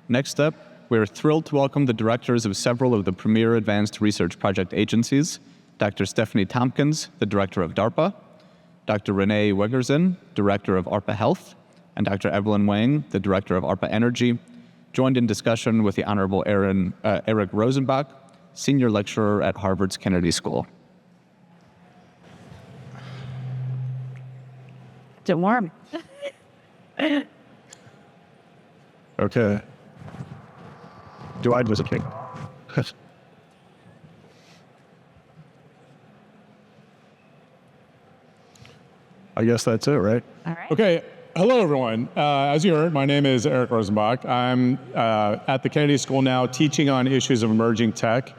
Next up, we're thrilled to welcome the directors of several of the premier advanced research project agencies, Dr. Stefanie Tompkins, the director of DARPA, Dr. Renee Wegrzyn, director of ARPA Health, and Dr. Evelyn Wang, the director of ARPA Energy, joined in discussion with the Honorable Eric Rosenbach, senior lecturer at Harvard's Kennedy School. It's warm. Okay. Do I visit King? I guess that's it, right? All right. Okay, hello everyone. As you heard, my name is Eric Rosenbach. I'm at the Kennedy School now teaching on issues of emerging tech.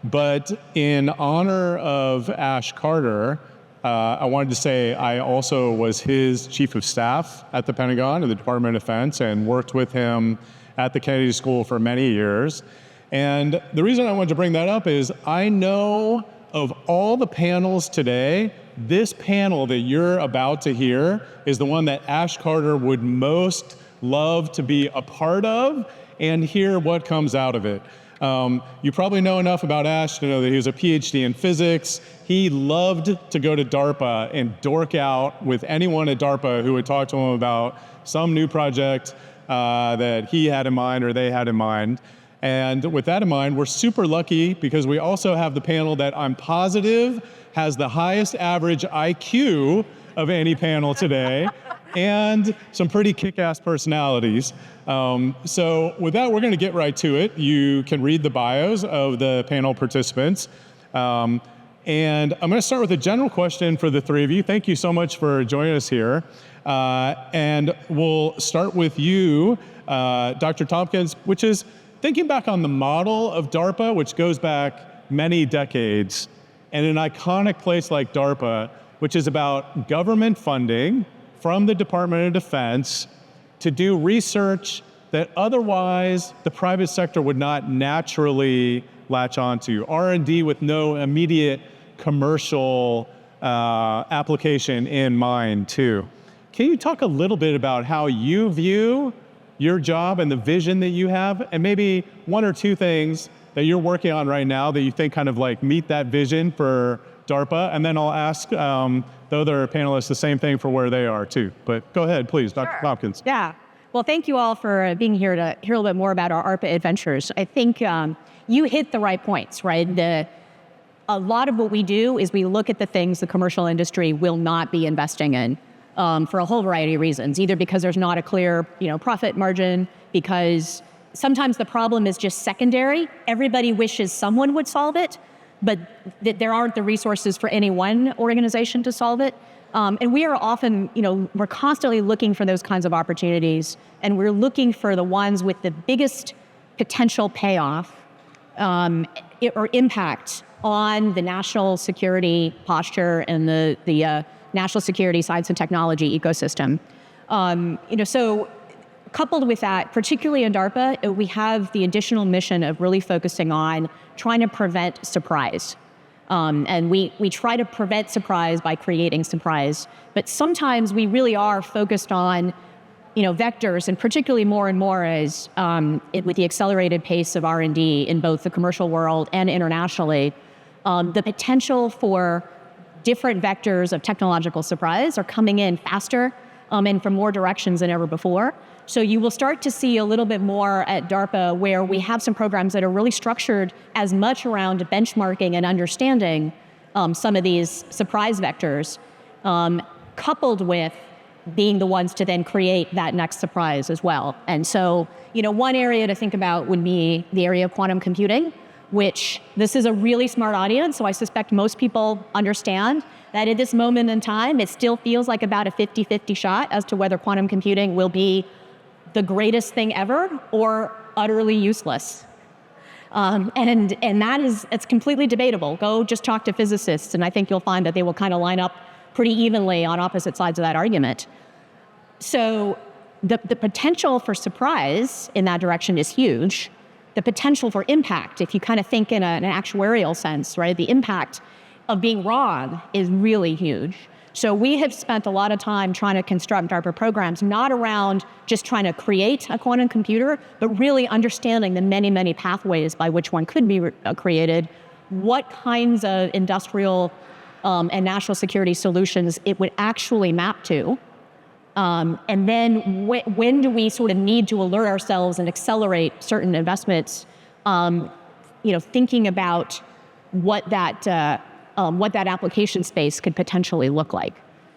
But in honor of Ash Carter, I wanted to say I also was his chief of staff at the Pentagon and the Department of Defense and worked with him at the Kennedy School for many years. And the reason I wanted to bring that up is I know of all the panels today, this panel that you're about to hear is the one that Ash Carter would most love to be a part of and hear what comes out of it. You probably know enough about Ash to know that he was a PhD in physics. He loved to go to DARPA and dork out with anyone at DARPA who would talk to him about some new project that he had in mind or they had in mind. And with that in mind, we're super lucky because we also have the panel that I'm positive has the highest average IQ of any panel today and some pretty kick-ass personalities. So with that, we're going to get right to it. You can read the bios of the panel participants. And I'm going to start with a general question for the three of you. Thank you so much for joining us here. And we'll start with you, Dr. Tompkins, which is thinking back on the model of DARPA, which goes back many decades, and an iconic place like DARPA, which is about government funding from the Department of Defense to do research that otherwise the private sector would not naturally latch onto. R&D with no immediate commercial application in mind, too. Can you talk a little bit about how you view your job and the vision that you have, and maybe one or two things that you're working on right now that you think kind of like meet that vision for DARPA? And then I'll ask the other panelists the same thing for where they are too. But go ahead, please, Dr. Tompkins. Yeah. Well, thank you all for being here to hear a little bit more about our ARPA adventures. I think you hit the right points, right? A lot of what we do is we look at the things the commercial industry will not be investing in for a whole variety of reasons, either because there's not a clear profit margin, because sometimes the problem is just secondary. Everybody wishes someone would solve it, but there aren't the resources for any one organization to solve it. And we are often, we're constantly looking for those kinds of opportunities, and we're looking for the ones with the biggest potential payoff or impact on the national security posture and the national security science and technology ecosystem. So coupled with that, particularly in DARPA, we have the additional mission of really focusing on trying to prevent surprise. And we try to prevent surprise by creating surprise. But sometimes we really are focused on vectors, and particularly more and more as with the accelerated pace of R&D in both the commercial world and internationally, the potential for different vectors of technological surprise are coming in faster and from more directions than ever before. So you will start to see a little bit more at DARPA where we have some programs that are really structured as much around benchmarking and understanding some of these surprise vectors, coupled with being the ones to then create that next surprise as well. And so, one area to think about would be the area of quantum computing, which this is a really smart audience, so I suspect most people understand that at this moment in time, it still feels like about a 50-50 shot as to whether quantum computing will be the greatest thing ever or utterly useless. And it's completely debatable. Go just talk to physicists, and I think you'll find that they will kind of line up pretty evenly on opposite sides of that argument. So the potential for surprise in that direction is huge. The potential for impact, if you kind of think in an actuarial sense, right? The impact of being wrong is really huge. So we have spent a lot of time trying to construct DARPA programs, not around just trying to create a quantum computer, but really understanding the many, many pathways by which one could be created, what kinds of industrial and national security solutions it would actually map to. And then when do we sort of need to alert ourselves and accelerate certain investments, thinking about what that application space could potentially look like.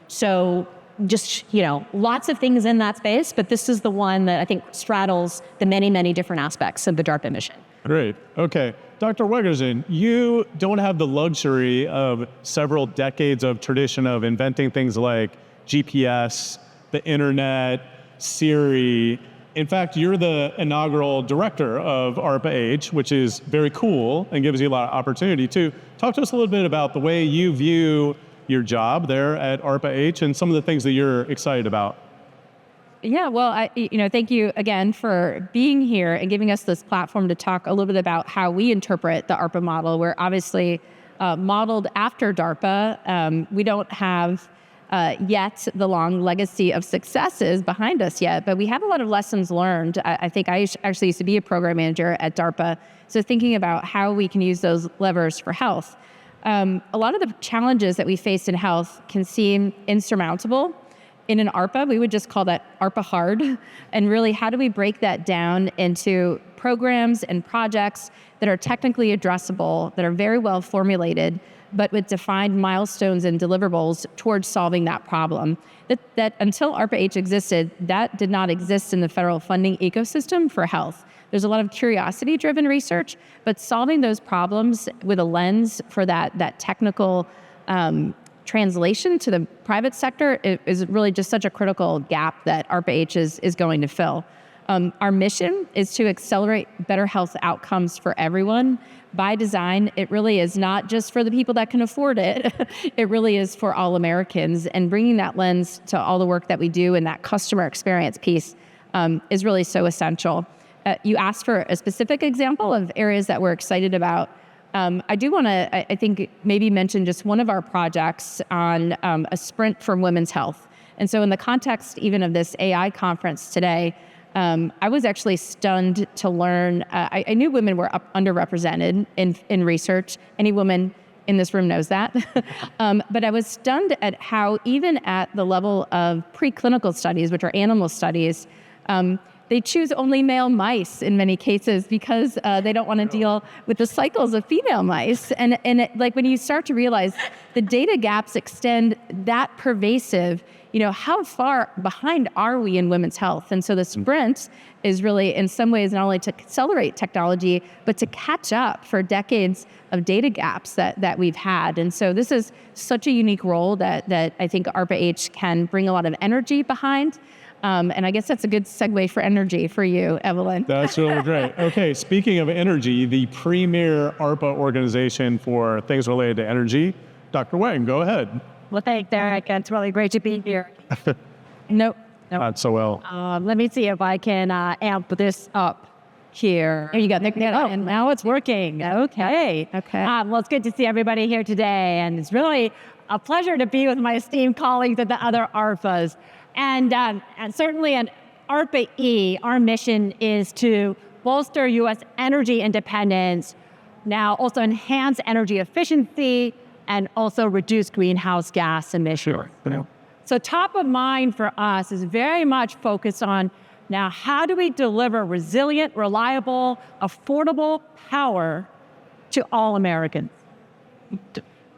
So just, lots of things in that space, but this is the one that I think straddles the many, many different aspects of the DARPA mission. Great. Okay. Dr. Wegrzyn, you don't have the luxury of several decades of tradition of inventing things like GPS, the internet, Siri. In fact, you're the inaugural director of ARPA-H, which is very cool and gives you a lot of opportunity too. Talk to us a little bit about the way you view your job there at ARPA-H and some of the things that you're excited about. Yeah, well, thank you again for being here and giving us this platform to talk a little bit about how we interpret the ARPA model. We're obviously modeled after DARPA. We don't have yet the long legacy of successes behind us yet, but we have a lot of lessons learned. I think I actually used to be a program manager at DARPA, so thinking about how we can use those levers for health. A lot of the challenges that we face in health can seem insurmountable. In an ARPA, we would just call that ARPA hard. And really, how do we break that down into programs and projects that are technically addressable, that are very well formulated, but with defined milestones and deliverables towards solving that problem. That until ARPA-H existed, that did not exist in the federal funding ecosystem for health. There's a lot of curiosity-driven research, but solving those problems with a lens for that technical translation to the private sector is really just such a critical gap that ARPA-H is going to fill. Our mission is to accelerate better health outcomes for everyone. By design, it really is not just for the people that can afford it. It really is for all Americans. And bringing that lens to all the work that we do and that customer experience piece is really so essential. You asked for a specific example of areas that we're excited about. I do want to, I think, maybe mention just one of our projects on a sprint for women's health. And so in the context even of this AI conference today, I was actually stunned to learn, I knew women were underrepresented in research. Any woman in this room knows that. But I was stunned at how even at the level of preclinical studies, which are animal studies, they choose only male mice in many cases because they don't want to deal with the cycles of female mice. And like when you start to realize the data gaps extend that pervasive, how far behind are we in women's health? And so the sprint is really in some ways not only to accelerate technology, but to catch up for decades of data gaps that we've had. And so this is such a unique role that I think ARPA-H can bring a lot of energy behind. And I guess that's a good segue for energy for you, Evelyn. That's really great. Okay, speaking of energy, the premier ARPA organization for things related to energy, Dr. Wang, go ahead. Well, thanks, Eric. It's really great to be here. Nope. Not so well. Let me see if I can amp this up here. There you go. And now it's working. Okay. Well, it's good to see everybody here today. And it's really a pleasure to be with my esteemed colleagues at the other ARPAs. And certainly at ARPA-E, our mission is to bolster U.S. energy independence, now also enhance energy efficiency, and also reduce greenhouse gas emissions. Sure. So top of mind for us is very much focused on now how do we deliver resilient, reliable, affordable power to all Americans?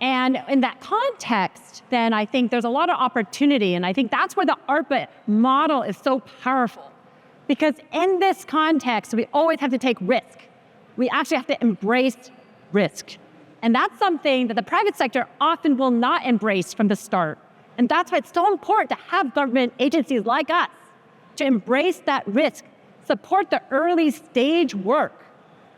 And in that context, then I think there's a lot of opportunity, and I think that's where the ARPA model is so powerful. Because in this context, we always have to take risk. We actually have to embrace risk. And that's something that the private sector often will not embrace from the start. And that's why it's so important to have government agencies like us to embrace that risk, support the early stage work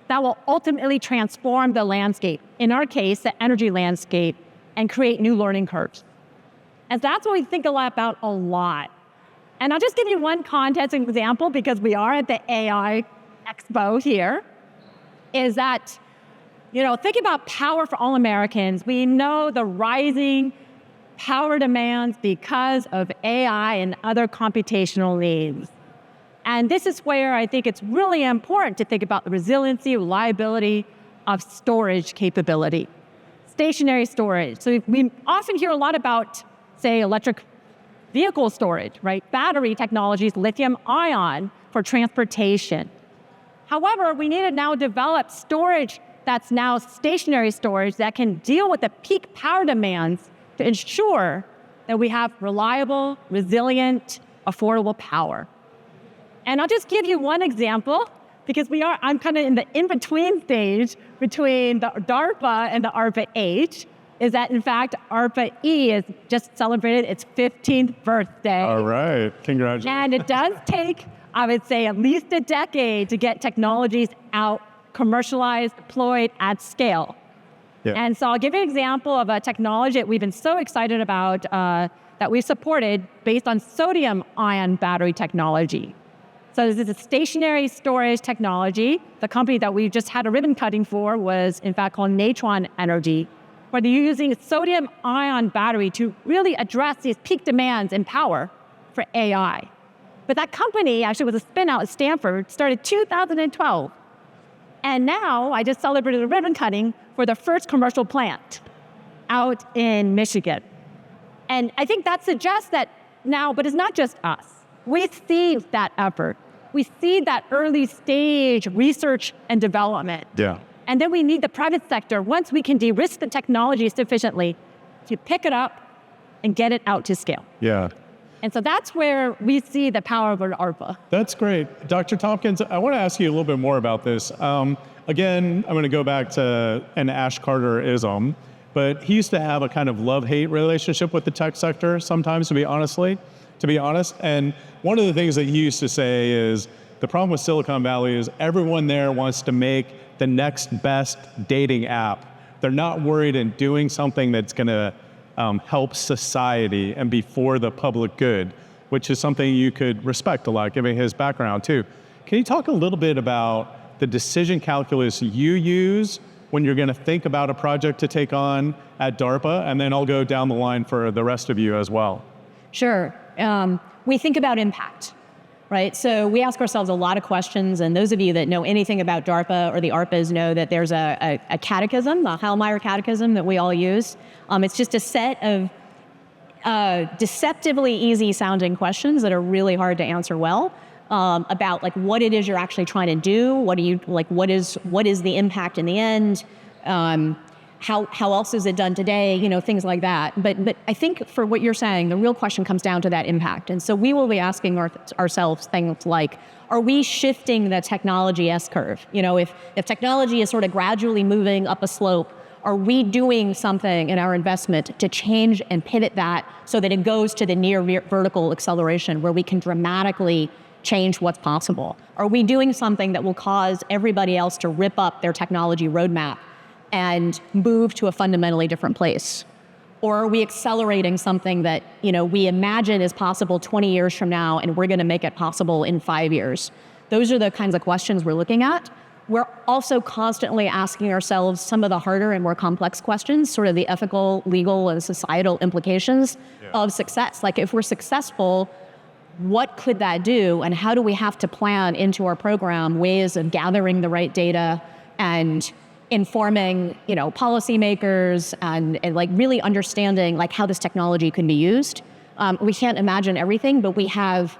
that will ultimately transform the landscape, in our case, the energy landscape, and create new learning curves. And that's what we think a lot about a lot. And I'll just give you one context example because we are at the AI Expo here, is that, think about power for all Americans. We know the rising power demands because of AI and other computational needs. And this is where I think it's really important to think about the resiliency, reliability of storage capability. Stationary storage. So we often hear a lot about, say, electric vehicle storage, right? Battery technologies, lithium ion for transportation. However, we need to now develop storage that's now stationary storage that can deal with the peak power demands to ensure that we have reliable, resilient, affordable power. And I'll just give you one example, because I'm kind of in the in-between stage between the DARPA and the ARPA-H, is that in fact, ARPA-E has just celebrated its 15th birthday. All right, congratulations. And it does take, I would say, at least a decade to get technologies out, commercialized, deployed at scale. Yeah. And so I'll give you an example of a technology that we've been so excited about that we supported based on sodium-ion battery technology. So this is a stationary storage technology. The company that we just had a ribbon cutting for was in fact called Natron Energy, where they're using sodium-ion battery to really address these peak demands in power for AI. But that company actually was a spin out at Stanford, started 2012. And now I just celebrated a ribbon cutting for the first commercial plant out in Michigan. And I think that suggests that now, but it's not just us. We see that effort. We see that early stage research and development. Yeah. And then we need the private sector, once we can de-risk the technology sufficiently, to pick it up and get it out to scale. Yeah. And so that's where we see the power of ARPA. That's great. Dr. Tompkins, I want to ask you a little bit more about this. Again, I'm going to go back to an Ash Carter-ism, but he used to have a kind of love-hate relationship with the tech sector sometimes, to be honest. And one of the things that he used to say is, the problem with Silicon Valley is everyone there wants to make the next best dating app. They're not worried in doing something that's going to help society and be for the public good, which is something you could respect a lot, given his background too. Can you talk a little bit about the decision calculus you use when you're going to think about a project to take on at DARPA? And then I'll go down the line for the rest of you as well. Sure. We think about impact, right? So we ask ourselves a lot of questions, and those of you that know anything about DARPA or the ARPAs know that there's a catechism, the Hallmeyer Catechism that we all use. It's just a set of deceptively easy sounding questions that are really hard to answer well, about like what it is you're actually trying to do, what is the impact in the end, how else is it done today, things like that. But I think for what you're saying, the real question comes down to that impact. And so we will be asking ourselves things like, are we shifting the technology S-curve? If technology is sort of gradually moving up a slope, are we doing something in our investment to change and pivot that so that it goes to the near vertical acceleration where we can dramatically change what's possible? Are we doing something that will cause everybody else to rip up their technology roadmap and move to a fundamentally different place? Or are we accelerating something that we imagine is possible 20 years from now and we're going to make it possible in 5 years? Those are the kinds of questions we're looking at. We're also constantly asking ourselves some of the harder and more complex questions, sort of the ethical, legal, and societal implications of success. Like if we're successful, what could that do? And how do we have to plan into our program ways of gathering the right data and informing, policymakers and like really understanding like how this technology can be used. We can't imagine everything, but we have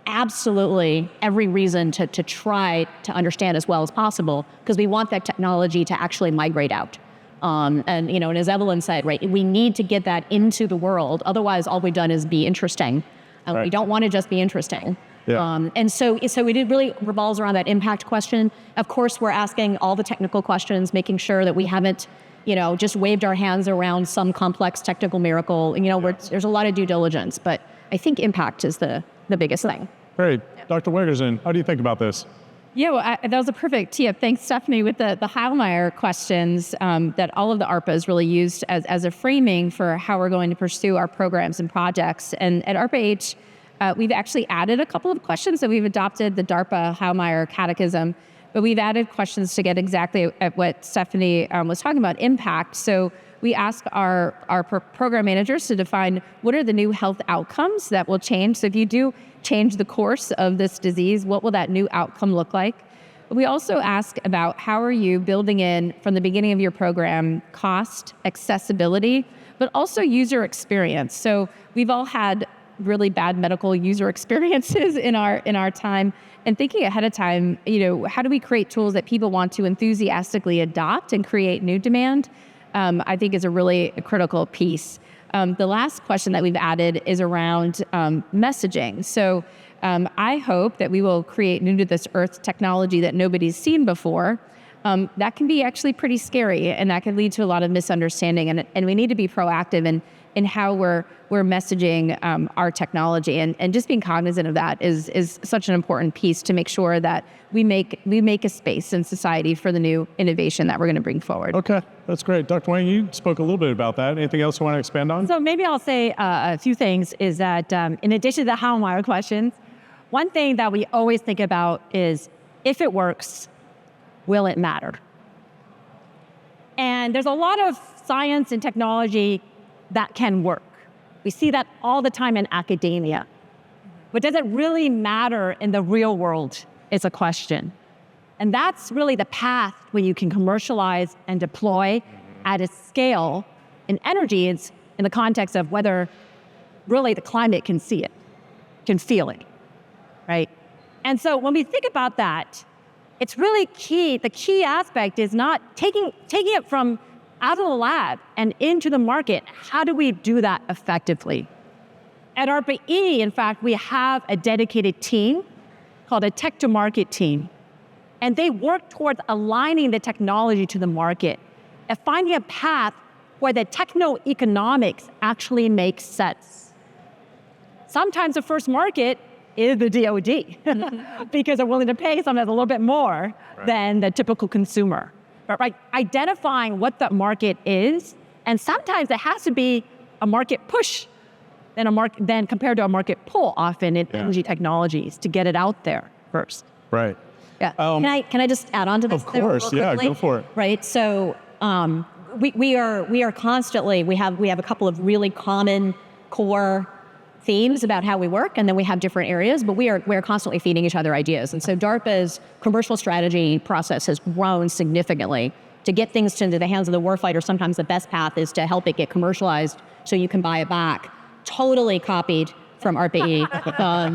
absolutely every reason to try to understand as well as possible, because we want that technology to actually migrate out. And as Evelyn said, right, we need to get that into the world. Otherwise, all we've done is be interesting. Right. We don't want to just be interesting. Yeah. And so it really revolves around that impact question. Of course, we're asking all the technical questions, making sure that we haven't, just waved our hands around some complex technical miracle. There's a lot of due diligence, but I think impact is the biggest thing. Great. Dr. Wegrzyn, how do you think about this? Yeah, well, that was a perfect tee up. Thanks, Stefanie, with the Hallmeyer questions that all of the ARPAs really used as a framing for how we're going to pursue our programs and projects. And at ARPA-H, we've actually added a couple of questions. So we've adopted the DARPA Hallmeyer Catechism, but we've added questions to get exactly at what Stefanie was talking about, impact. So we ask our program managers to define what are the new health outcomes that will change. So if you do change the course of this disease, what will that new outcome look like? We also ask about how are you building in from the beginning of your program cost, accessibility, but also user experience. So we've all had really bad medical user experiences in our time, and thinking ahead of time, how do we create tools that people want to enthusiastically adopt and create new demand? I think is a really critical piece. The last question that we've added is around messaging. So I hope that we will create new to this earth technology that nobody's seen before. That can be actually pretty scary, and that can lead to a lot of misunderstanding. And we need to be proactive in how we're messaging our technology, and just being cognizant of that is such an important piece to make sure that we make a space in society for the new innovation that we're going to bring forward. Okay, that's great. Dr. Wang, you spoke a little bit about that. Anything else you want to expand on? So maybe I'll say a few things is that in addition to the how and why questions, one thing that we always think about is if it works, will it matter? And there's a lot of science and technology that can work. We see that all the time in academia. But does it really matter in the real world is a question. And that's really the path where you can commercialize and deploy at a scale in energy. It's in the context of whether really the climate can see it, can feel it, right? And so when we think about that, it's really key. The key aspect is not taking it from out of the lab and into the market. How do we do that effectively? At ARPA-E, in fact, we have a dedicated team called a tech to market team. And they work towards aligning the technology to the market and finding a path where the techno-economics actually makes sense. Sometimes the first market is the DoD because they're willing to pay sometimes a little bit more than the typical consumer. But identifying what the market is, and sometimes it has to be a market push than compared to a market pull often in energy technologies to get it out there first. Right. Yeah. Can I just add on to this? Of course, yeah, go for it. Right. So we are constantly, we have a couple of really common core themes about how we work, and then we have different areas, but we're constantly feeding each other ideas. And so DARPA's commercial strategy process has grown significantly. To get things into the hands of the warfighter, sometimes the best path is to help it get commercialized so you can buy it back. Totally copied from ARPA-E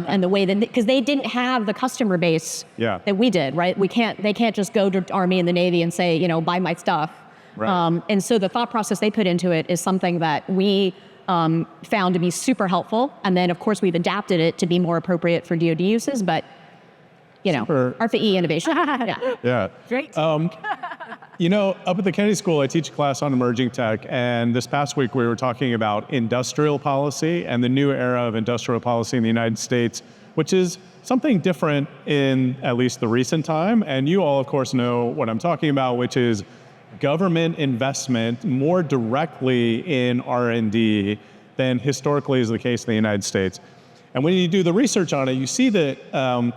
and the way that, because they didn't have the customer base that we did, right? They can't just go to Army and the Navy and say, buy my stuff. Right. And so the thought process they put into it is something that we found to be super helpful. And then, of course, we've adapted it to be more appropriate for DoD uses, but, ARPA-E innovation. Yeah. Great. Up at the Kennedy School, I teach a class on emerging tech, and this past week we were talking about industrial policy and the new era of industrial policy in the United States, which is something different in at least the recent time. And you all, of course, know what I'm talking about, which is government investment more directly in R&D than historically is the case in the United States. And when you do the research on it, you see that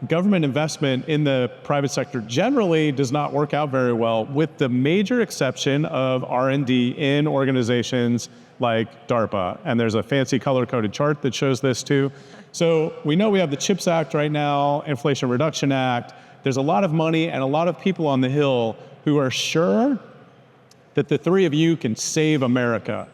government investment in the private sector generally does not work out very well, with the major exception of R&D in organizations like DARPA. And there's a fancy color-coded chart that shows this too. So we know we have the CHIPS Act right now, Inflation Reduction Act. There's a lot of money and a lot of people on the Hill who are sure that the three of you can save America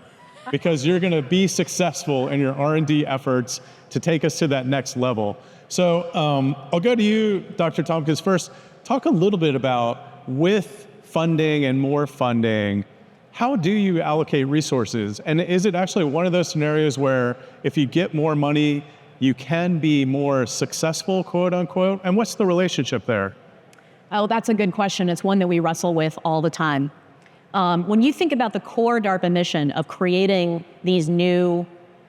because you're going to be successful in your R&D efforts to take us to that next level. So I'll go to you, Dr. Tompkins, first. Talk a little bit about, with funding and more funding, how do you allocate resources? And is it actually one of those scenarios where if you get more money, you can be more successful, quote unquote? And what's the relationship there? Oh, that's a good question. It's one that we wrestle with all the time. When you think about the core DARPA mission of creating these new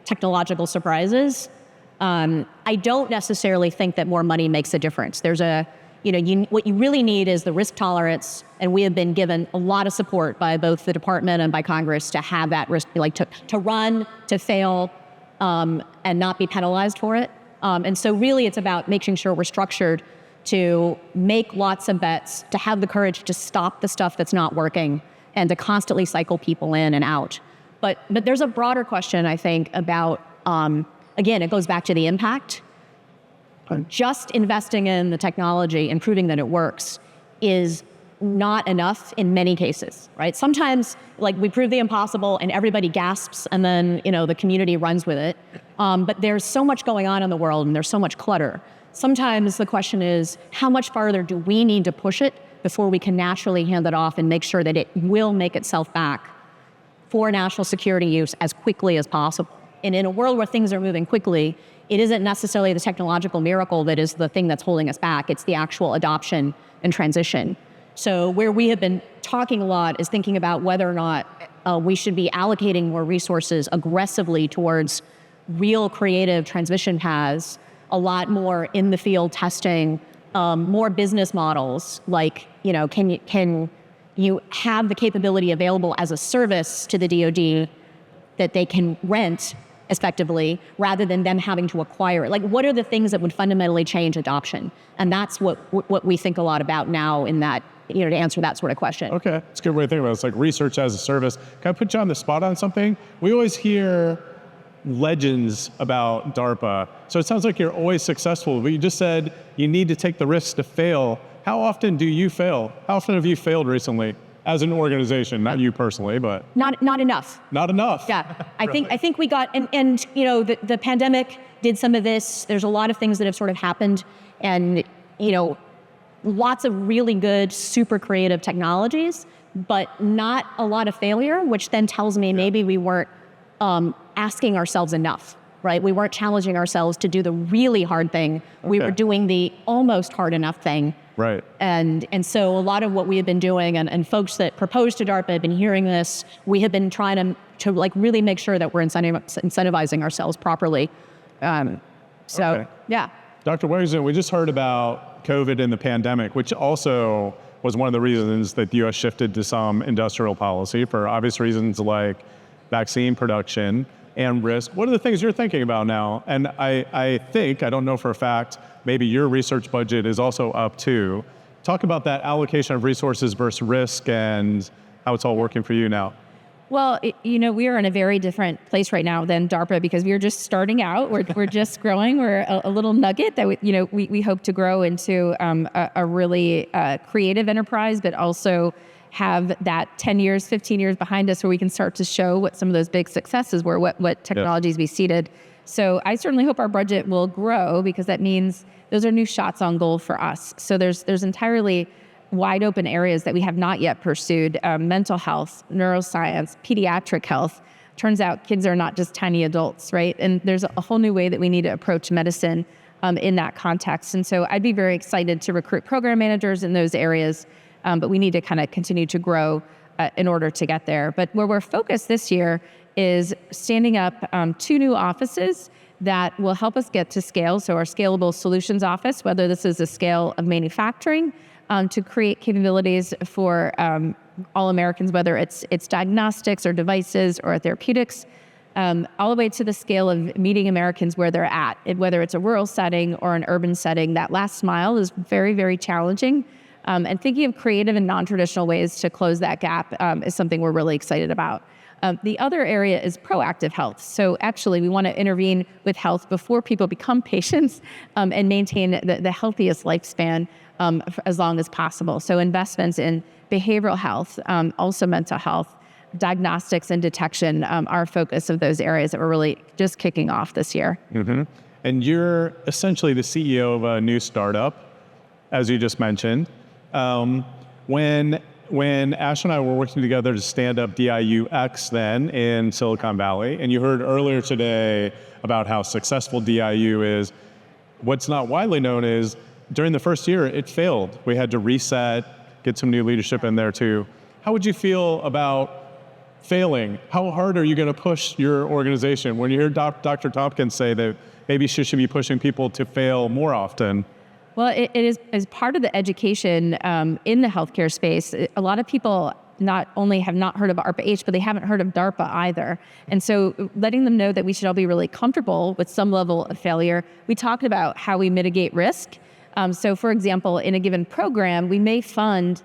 technological surprises, I don't necessarily think that more money makes a difference. There's what you really need is the risk tolerance, and we have been given a lot of support by both the department and by Congress to have that risk, to run, to fail, and not be penalized for it. And so really it's about making sure we're structured to make lots of bets, to have the courage to stop the stuff that's not working, and to constantly cycle people in and out. But there's a broader question, I think, about, again, it goes back to the impact. Just investing in the technology and proving that it works is not enough in many cases, right? Sometimes, like, we prove the impossible and everybody gasps, and then, the community runs with it. But there's so much going on in the world, and there's so much clutter. Sometimes the question is, how much farther do we need to push it before we can naturally hand it off and make sure that it will make itself back for national security use as quickly as possible? And in a world where things are moving quickly, it isn't necessarily the technological miracle that is the thing that's holding us back. It's the actual adoption and transition. So where we have been talking a lot is thinking about whether or not we should be allocating more resources aggressively towards real creative transmission paths, a lot more in the field testing, more business models, like, can you have the capability available as a service to the DoD that they can rent effectively, rather than them having to acquire it? Like, what are the things that would fundamentally change adoption? And that's what we think a lot about now in that, to answer that sort of question. Okay, it's a good way to think about it. It's like research as a service. Can I put you on the spot on something? We always hear legends about DARPA. So it sounds like you're always successful, but you just said you need to take the risk to fail. How often do you fail? How often have you failed recently as an organization? Not you personally, but not enough. Not enough. Yeah, I think we got, and the pandemic did some of this. There's a lot of things that have sort of happened, and lots of really good, super creative technologies, but not a lot of failure, which then tells me maybe we weren't asking ourselves enough, right? We weren't challenging ourselves to do the really hard thing. Okay. We were doing the almost hard enough thing. Right. And so a lot of what we have been doing, and folks that propose to DARPA have been hearing this, we have been trying to like really make sure that we're incentivizing ourselves properly. Okay. Yeah. Dr. Wegrzyn, we just heard about COVID and the pandemic, which also was one of the reasons that the U.S. shifted to some industrial policy for obvious reasons like vaccine production and risk. What are the things you're thinking about now? And I think, I don't know for a fact, maybe your research budget is also up too. Talk about that allocation of resources versus risk and how it's all working for you now. Well, we are in a very different place right now than DARPA because we are just starting out. We're just growing. We're a little nugget that we hope to grow into a really creative enterprise, but also have that 10 years, 15 years behind us where we can start to show what some of those big successes were, what technologies we seeded. So I certainly hope our budget will grow because that means those are new shots on goal for us. So there's entirely wide open areas that we have not yet pursued, mental health, neuroscience, pediatric health. Turns out kids are not just tiny adults, right? And there's a whole new way that we need to approach medicine in that context. And so I'd be very excited to recruit program managers in those areas, but we need to kind of continue to grow in order to get there. But where we're focused this year is standing up 2 new offices that will help us get to scale. So our Scalable Solutions Office, whether this is a scale of manufacturing, to create capabilities for all Americans, whether it's diagnostics or devices or therapeutics, all the way to the scale of meeting Americans where they're at. Whether it's a rural setting or an urban setting, that last mile is very, very challenging. And thinking of creative and non-traditional ways to close that gap is something we're really excited about. The other area is proactive health. So actually, we want to intervene with health before people become patients and maintain the healthiest lifespan for as long as possible. So investments in behavioral health, also mental health, diagnostics and detection are a focus of those areas that we're really just kicking off this year. Mm-hmm. And you're essentially the CEO of a new startup, as you just mentioned. When Ash and I were working together to stand up DIU-X then in Silicon Valley, and you heard earlier today about how successful DIU is, what's not widely known is during the first year, it failed. We had to reset, get some new leadership in there too. How would you feel about failing? How hard are you going to push your organization? When you hear Dr. Tompkins say that maybe she should be pushing people to fail more often. Well, it is as part of the education in the healthcare space. A lot of people not only have not heard of ARPA-H, but they haven't heard of DARPA either. And so letting them know that we should all be really comfortable with some level of failure. We talked about how we mitigate risk. So for example, in a given program, we may fund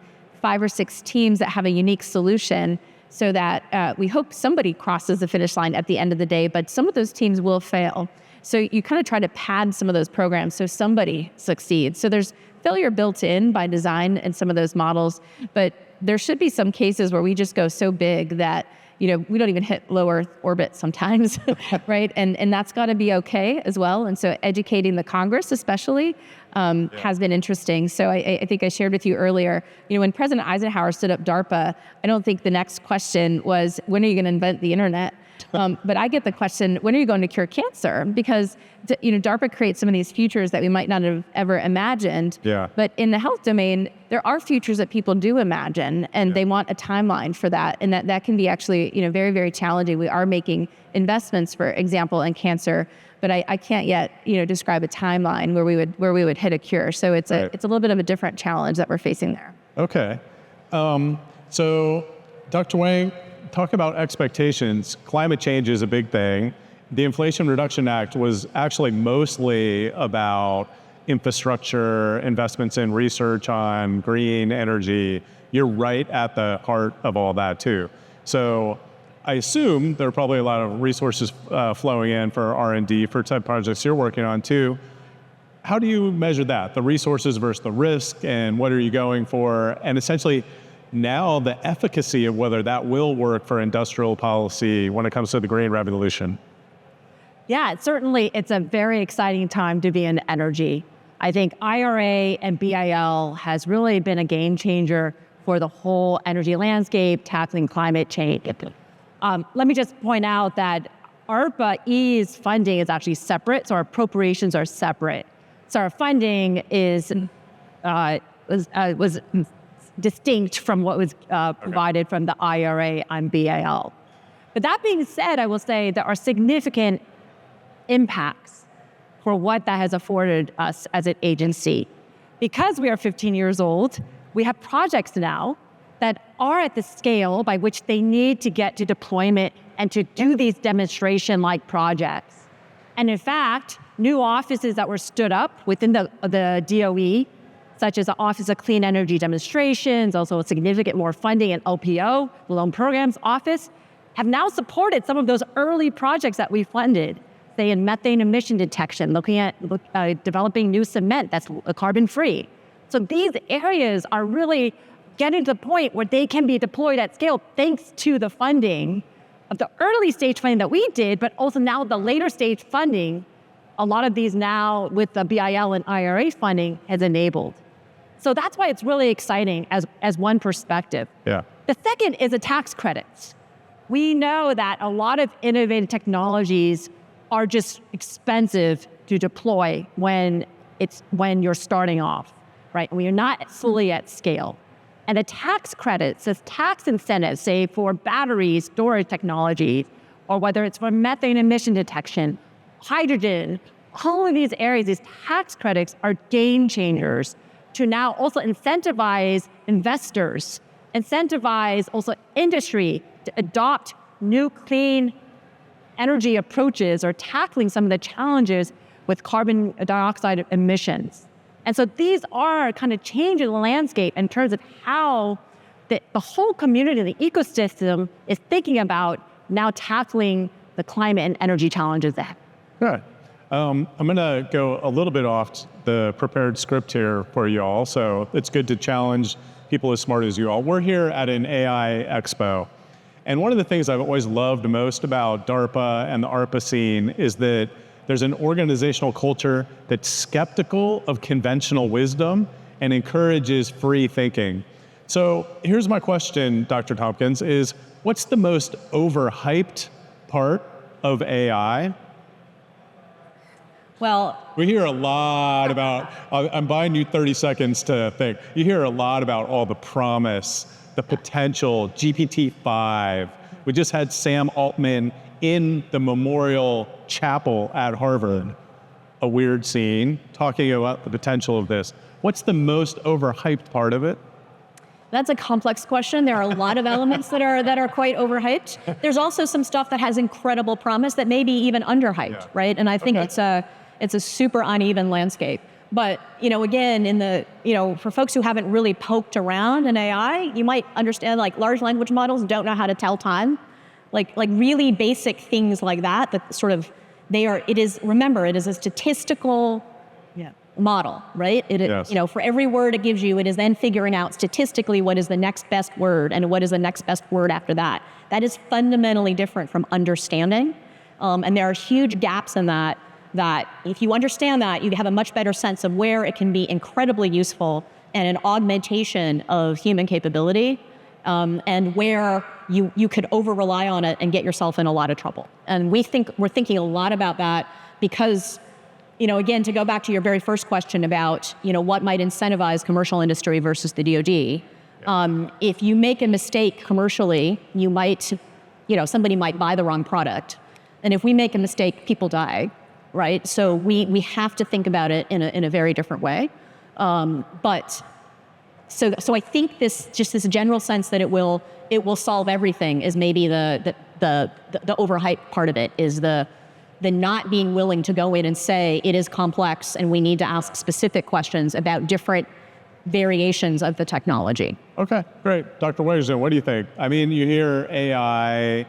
5 or 6 teams that have a unique solution so that we hope somebody crosses the finish line at the end of the day, but some of those teams will fail. So you kind of try to pad some of those programs so somebody succeeds. So there's failure built in by design in some of those models, but there should be some cases where we just go so big that we don't even hit low Earth orbit sometimes, right? And that's got to be okay as well. And so educating the Congress especially has been interesting. So I think I shared with you earlier, when President Eisenhower stood up DARPA, I don't think the next question was, when are you going to invent the internet? But I get the question, when are you going to cure cancer? Because DARPA creates some of these futures that we might not have ever imagined. Yeah. But in the health domain, there are futures that people do imagine, and they want a timeline for that. And that can be actually very, very challenging. We are making investments, for example, in cancer, but I can't yet describe a timeline where we would hit a cure. So it's a little bit of a different challenge that we're facing there. Okay. So Dr. Wang, talk about expectations. Climate change is a big thing. The Inflation Reduction Act was actually mostly about infrastructure, investments in research on green energy. You're right at the heart of all that too. So I assume there are probably a lot of resources flowing in for R&D for type projects you're working on too. How do you measure that? The resources versus the risk, and what are you going for? And essentially, now the efficacy of whether that will work for industrial policy when it comes to the green revolution. Yeah, it's a very exciting time to be in energy. I think IRA and BIL has really been a game changer for the whole energy landscape, tackling climate change. Let me just point out that ARPA-E's funding is actually separate, so our appropriations are separate. So our funding was distinct from what was provided from the IRA and BIL. But that being said, I will say there are significant impacts for what that has afforded us as an agency. Because we are 15 years old, we have projects now that are at the scale by which they need to get to deployment and to do these demonstration-like projects. And in fact, new offices that were stood up within the DOE, such as the Office of Clean Energy Demonstrations, also a significant more funding in LPO, the Loan Programs Office, have now supported some of those early projects that we funded, say in methane emission detection, looking at developing new cement that's carbon-free. So these areas are really getting to the point where they can be deployed at scale thanks to the funding of the early stage funding that we did, but also now the later stage funding, a lot of these now with the BIL and IRA funding has enabled. So that's why it's really exciting as one perspective. Yeah. The second is the tax credits. We know that a lot of innovative technologies are just expensive to deploy when you're starting off, right? When you're not fully at scale. And the tax credits, the tax incentives, say for battery storage technology, or whether it's for methane emission detection, hydrogen, all of these areas, these tax credits are game changers to now also incentivize investors, incentivize also industry to adopt new clean energy approaches or tackling some of the challenges with carbon dioxide emissions. And so these are kind of changing the landscape in terms of how the whole community, the ecosystem is thinking about now tackling the climate and energy challenges ahead. Good. I'm going to go a little bit off the prepared script here for you all, so it's good to challenge people as smart as you all. We're here at an AI expo, and one of the things I've always loved most about DARPA and the ARPA scene is that there's an organizational culture that's skeptical of conventional wisdom and encourages free thinking. So here's my question, Dr. Tompkins, is what's the most overhyped part of AI? Well, We hear a lot about, I'm buying you 30 seconds to think. You hear a lot about all the promise, the potential, GPT-5. We just had Sam Altman in the Memorial Chapel at Harvard, a weird scene, talking about the potential of this. What's the most overhyped part of it? that's a complex question. There are a lot of elements that are quite overhyped. There's also some stuff that has incredible promise that may be even underhyped, right? And I think it's a super uneven landscape. But, again, for folks who haven't really poked around in AI, you might understand like large language models don't know how to tell time. Like really basic things like that sort of, it is a statistical model, right? Yes. For every word it gives you, it is then figuring out statistically what is the next best word and what is the next best word after that. That is fundamentally different from understanding. And there are huge gaps in that if you understand that, you have a much better sense of where it can be incredibly useful and an augmentation of human capability, and where you could over-rely on it and get yourself in a lot of trouble. And we're thinking a lot about that because, again, to go back to your very first question about, what might incentivize commercial industry versus the DoD, if you make a mistake commercially, you might, somebody might buy the wrong product. And if we make a mistake, people die, right? So we have to think about it in a very different way. But so I think this general sense that it will solve everything is maybe the overhyped part of it, is the not being willing to go in and say it is complex and we need to ask specific questions about different variations of the technology. Okay, great. Dr. Wegrzyn, what do you think? I mean, you hear AI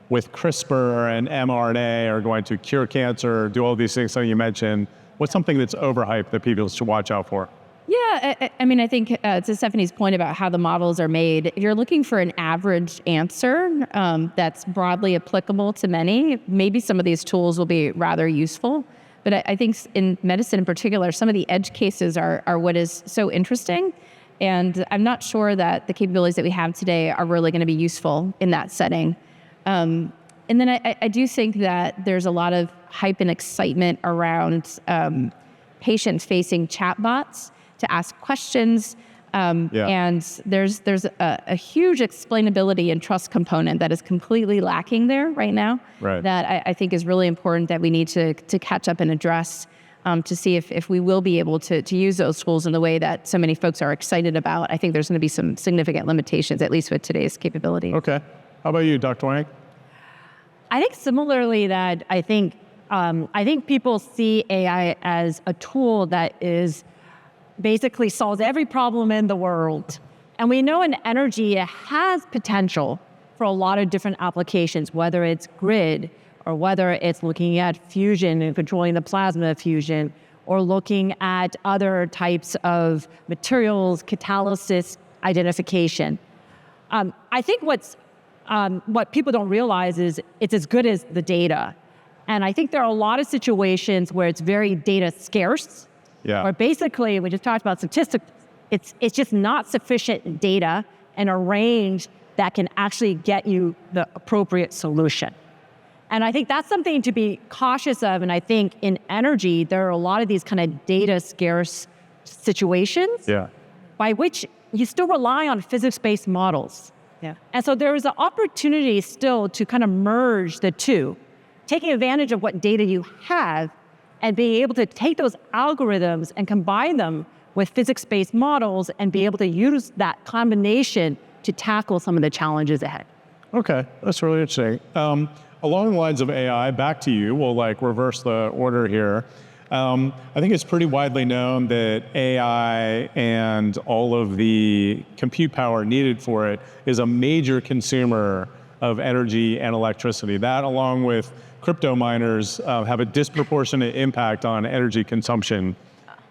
with CRISPR and mRNA are going to cure cancer, do all these things that you mentioned. What's something that's overhyped that people should watch out for? Yeah, I mean, I think to Stephanie's point about how the models are made, if you're looking for an average answer that's broadly applicable to many, maybe some of these tools will be rather useful. But I think in medicine in particular, some of the edge cases are what is so interesting. And I'm not sure that the capabilities that we have today are really going to be useful in that setting. And then I do think that there's a lot of hype and excitement around patient-facing chatbots to ask questions. And there's a huge explainability and trust component that is completely lacking there right now. Right. That I think is really important that we need to catch up and address to see if we will be able to use those tools in the way that so many folks are excited about. I think there's going to be some significant limitations, at least with today's capability. Okay. How about you, Dr. Wang? I think similarly that I think people see AI as a tool that is basically solves every problem in the world. And we know in energy, it has potential for a lot of different applications, whether it's grid or whether it's looking at fusion and controlling the plasma fusion, or looking at other types of materials, catalysis identification. I think what people don't realize is it's as good as the data. And I think there are a lot of situations where it's very data scarce. Yeah. Where basically, we just talked about statistics, it's just not sufficient data and a range that can actually get you the appropriate solution. And I think that's something to be cautious of. And I think in energy, there are a lot of these kind of data scarce situations by which you still rely on physics-based models. Yeah. And so there is an opportunity still to kind of merge the two, taking advantage of what data you have and being able to take those algorithms and combine them with physics-based models and be able to use that combination to tackle some of the challenges ahead. Okay, that's really interesting. Along the lines of AI, back to you, we'll reverse the order here. I think it's pretty widely known that AI and all of the compute power needed for it is a major consumer of energy and electricity. That, along with crypto miners, have a disproportionate impact on energy consumption.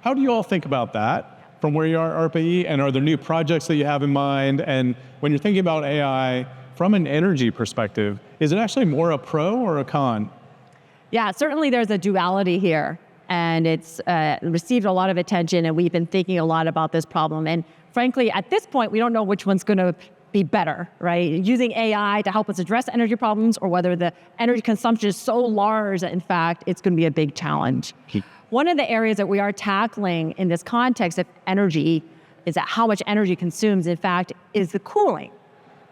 How do you all think about that from where you are at ARPA-E? And are there new projects that you have in mind? And when you're thinking about AI from an energy perspective, is it actually more a pro or a con? Yeah, certainly there's a duality here. And it's received a lot of attention, and we've been thinking a lot about this problem. And frankly, at this point, we don't know which one's going to be better, right? Using AI to help us address energy problems, or whether the energy consumption is so large that, in fact, it's going to be a big challenge. One of the areas that we are tackling in this context of energy is that how much energy consumes, in fact, is the cooling.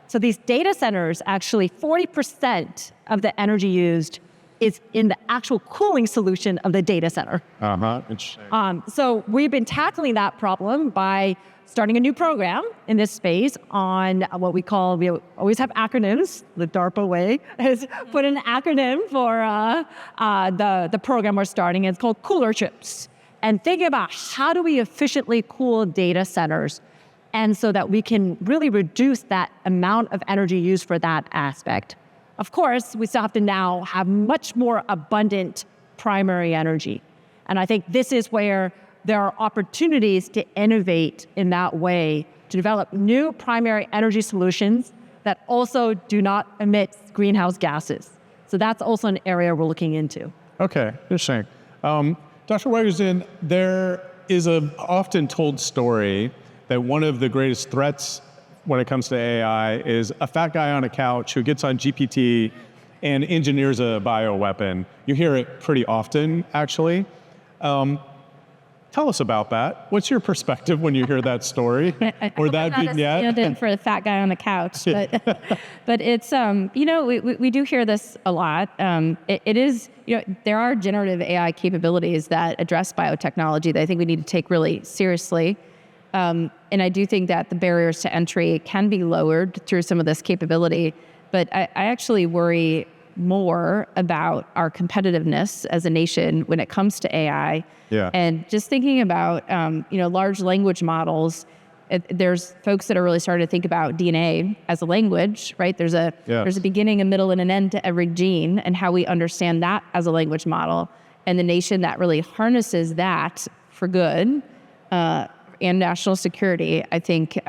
So these data centers, actually 40% of the energy used is in the actual cooling solution of the data center. Interesting. So we've been tackling that problem by starting a new program in this space on what we always have acronyms, the DARPA way, is put an acronym for the program we're starting. It's called Cooler Chips. and thinking about how do we efficiently cool data centers, and so that we can really reduce that amount of energy used for that aspect. Of course, we still have to now have much more abundant primary energy. And I think this is where there are opportunities to innovate in that way, to develop new primary energy solutions that also do not emit greenhouse gases. So that's also an area we're looking into. Okay, interesting. Dr. Wegrzyn, there is a often told story that one of the greatest threats when it comes to AI is a fat guy on a couch who gets on GPT and engineers a bioweapon. You hear it pretty often, actually. Tell us about that. What's your perspective when you hear that story or that vignette? For the fat guy on the couch, but it's we do hear this a lot. It is there are generative AI capabilities that address biotechnology that I think we need to take really seriously, and I do think that the barriers to entry can be lowered through some of this capability. But I actually worry more about our competitiveness as a nation when it comes to AI. Yeah. And just thinking about, large language models, there's folks that are really starting to think about DNA as a language, right? There's a beginning, a middle, and an end to every gene, and how we understand that as a language model. And the nation that really harnesses that for good and national security, I think,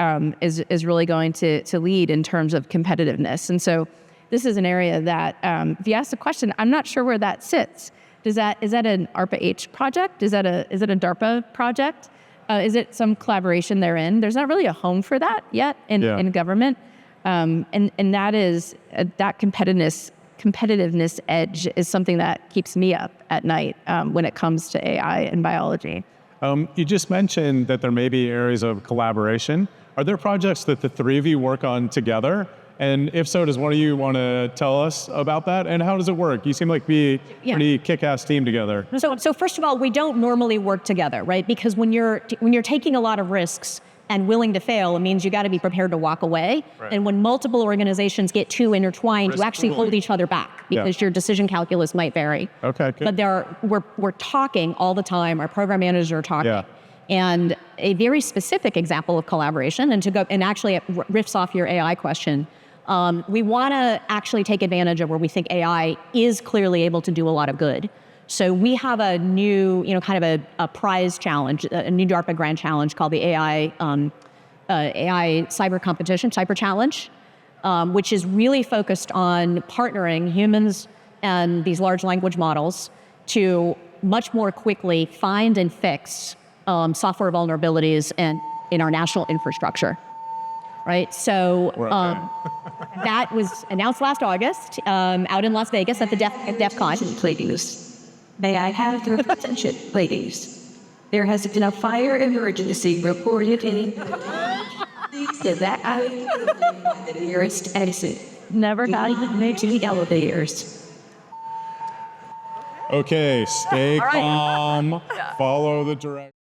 is really going to lead in terms of competitiveness. And so this is an area that, if you ask the question, I'm not sure where that sits. Is that an ARPA-H project? Is it a DARPA project? Is it some collaboration therein? There's not really a home for that yet in government. And that is that competitiveness edge is something that keeps me up at night when it comes to AI and biology. You just mentioned that there may be areas of collaboration. Are there projects that the three of you work on together? And if so, does one of you want to tell us about that? And how does it work? You seem like be a pretty kick-ass team together. So first of all, we don't normally work together, right? Because when you're taking a lot of risks and willing to fail, it means you got to be prepared to walk away. Right. And when multiple organizations get too intertwined, you actually hold each other back because your decision calculus might vary. Okay, good. But we're talking all the time. Our program managers are talking. Yeah. And a very specific example of collaboration, and actually it riffs off your AI question. We want to actually take advantage of where we think AI is clearly able to do a lot of good. So we have a new, kind of a prize challenge, a new DARPA grand challenge called the AI Cyber Challenge, which is really focused on partnering humans and these large language models to much more quickly find and fix software vulnerabilities in our national infrastructure. Right, so that was announced last August out in Las Vegas at the DEF CON. Ladies, may I have your attention, ladies? There has been a fire emergency reported in that the nearest exit. Never got even to the elevators. Okay, stay calm, follow the direction.